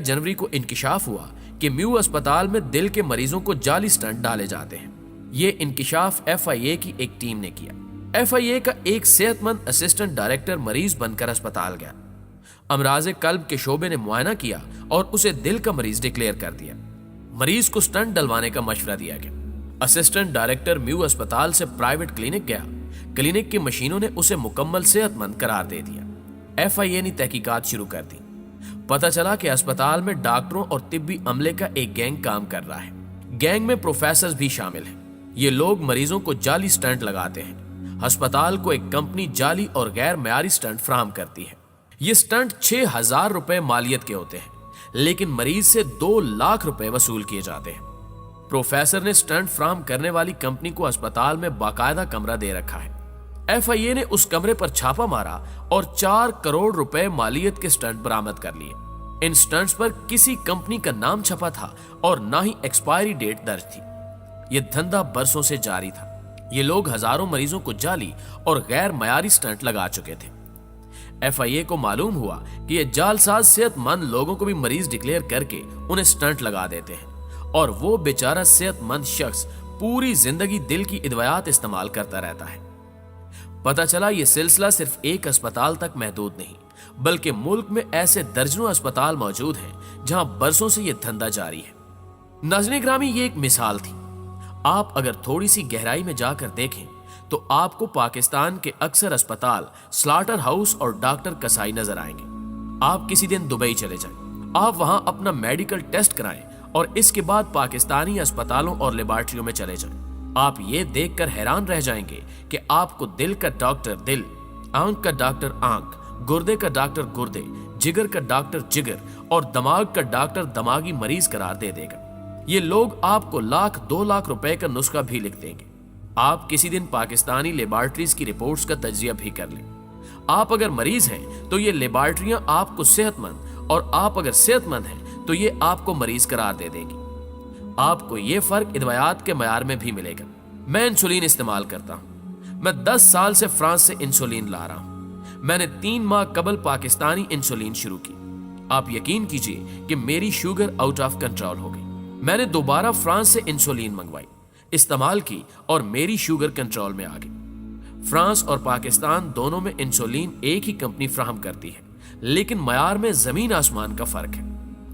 जनवरी को इंकिशाफ हुआ कि म्यू अस्पताल में दिल के मरीजों को जाली स्टंट डाले जाते हैं। ये इंकिशाफ FIA की एक टीम ने किया। FIA का एक सेहतमंद असिस्टेंट डायरेक्टर मरीज बनकर अस्पताल गया। अमराज कल्ब के शोबे ने मुआयना किया और उसे दिल का मरीज डिक्लेयर कर दिया। मरीज को स्टंट डलवाने का मशवरा दिया गया। असिस्टेंट डायरेक्टर म्यू अस्पताल से प्राइवेट क्लिनिक गया। क्लिनिक की मशीनों ने उसे मुकम्मल सेहतमंद करार दे दिया। FIA ने तहकीकात शुरू कर दी। पता चला कि अस्पताल में डॉक्टरों और तिब्बी अमले का एक गैंग काम कर रहा है। गैंग में प्रोफेसर भी शामिल हैं। ये लोग मरीजों को जाली स्टंट लगाते हैं। अस्पताल को एक कंपनी जाली और गैर मयारी स्टंट फराहम करती है। ये स्टंट 6,000 रुपए मालियत के होते हैं, लेकिन मरीज से 2 लाख रुपए वसूल किए जाते हैं। प्रोफेसर ने स्टंट फराहम करने वाली कंपनी को अस्पताल में बाकायदा कमरा दे रखा है। FIA ने उस कमरे पर छापा मारा और 4 करोड़ रुपए मालियत के स्टंट बरामद कर लिए। इन स्टंट्स पर किसी कंपनी का नाम छपा था और ना ही एक्सपायरी डेट दर्ज थी। यह धंधा बरसों से जारी था। ये लोग हजारों मरीजों को जाली और गैर मयारी स्टंट लगा चुके थे। FIA को मालूम हुआ कि ये जालसाज सेहतमंद लोगों को भी मरीज डिक्लेयर करके उन्हें स्टंट लगा देते हैं और वो बेचारा सेहतमंद शख्स पूरी जिंदगी दिल की अदवियात इस्तेमाल करता रहता है। पता चला ये सिलसिला सिर्फ एक अस्पताल तक महदूद नहीं, बल्कि मुल्क में ऐसे दर्जनों अस्पताल मौजूद हैं जहां बरसों से यह धंधा जारी है। नाज़रीन ग्रामी, ये एक मिसाल थी। आप अगर थोड़ी सी गहराई में जाकर देखें तो आपको पाकिस्तान के अक्सर अस्पताल स्लाटर हाउस और डॉक्टर कसाई नजर आएंगे। आप किसी दिन दुबई चले जाएं, आप वहां अपना मेडिकल टेस्ट कराएं और इसके बाद पाकिस्तानी अस्पतालों और लेबॉर्ट्रियों में चले जाएं। आप ये देखकर हैरान रह जाएंगे कि आपको दिल का डॉक्टर दिल, आंख का डॉक्टर आंख, गुर्दे का डॉक्टर गुर्दे, जिगर का डॉक्टर जिगर और दिमाग का डॉक्टर दिमागी मरीज करार दे देगा। ये लोग आपको 1-2 लाख रुपए का नुस्खा भी लिख देंगे। आप किसी दिन पाकिस्तानी लेबॉर्ट्रीज की रिपोर्ट्स का तज्जिया भी कर लें। आप अगर मरीज हैं तो ये लेबॉर्ट्रियां आपको सेहतमंद, और आप अगर सेहतमंद हैं तो ये आपको मरीज करार दे देगी। आपको ये फर्क अदवियात के मयार में भी मिलेगा। मैं इंसुलिन इस्तेमाल करता हूं। मैं 10 साल से फ्रांस से इंसुलिन ला रहा हूं। मैंने 3 माह कबल पाकिस्तानी इंसुलिन शुरू की। आप यकीन कीजिए कि मेरी शुगर आउट ऑफ कंट्रोल हो गई। मैंने दोबारा फ्रांस से इंसुलिन मंगवाई, इस्तेमाल की और मेरी शुगर कंट्रोल में आ गई। फ्रांस और पाकिस्तान दोनों में इंसुलिन एक ही कंपनी फ्राहम करती है, लेकिन मयार में जमीन आसमान का फर्क है।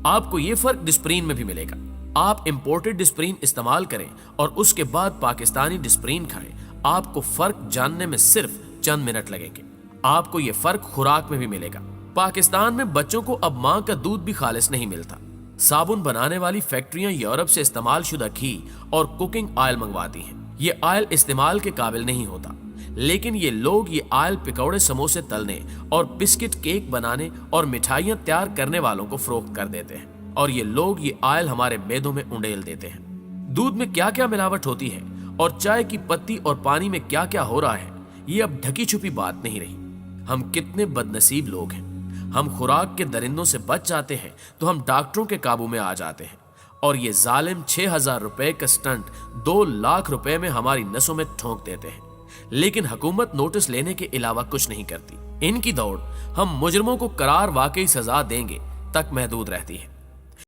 आपको यह फर्क डिस्प्रीन में भी मिलेगा। आप इंपोर्टेड डिस्प्रीन इस्तेमाल करें और उसके बाद पाकिस्तानी डिस्प्रीन खाएं, आपको फर्क जानने में सिर्फ चंद मिनट लगेंगे। आपको यह फर्क खुराक में भी मिलेगा। पाकिस्तान में बच्चों को अब मां का दूध भी खालिस नहीं मिलता। साबुन बनाने वाली फैक्ट्रियां यूरोप से इस्तेमाल शुदा घी और कुकिंग ऑयल मंगवाती हैं। ये ऑयल इस्तेमाल के काबिल नहीं होता, लेकिन ये लोग ये ऑयल पकौड़े समोसे तलने और बिस्किट केक बनाने और मिठाइयां तैयार करने वालों को फरोख्त कर देते हैं, और ये लोग ये ऑयल हमारे मेदों में उंडेल देते हैं। दूध में क्या क्या मिलावट होती है और चाय की पत्ती और पानी में क्या क्या हो रहा है, ये अब ढकी छुपी बात नहीं रही। हम कितने बदनसीब लोग हैं। हम खुराक के दरिंदों से बच जाते हैं तो हम डॉक्टरों के काबू में आ जाते हैं, और ये जालिम 6,000 रुपए का स्टंट 2 लाख रुपए में हमारी नसों में ठोंक देते हैं। लेकिन हुकूमत नोटिस लेने के अलावा कुछ नहीं करती। इनकी दौड़ हम मुजरमों को करार वाकई सजा देंगे तक महदूद रहती है।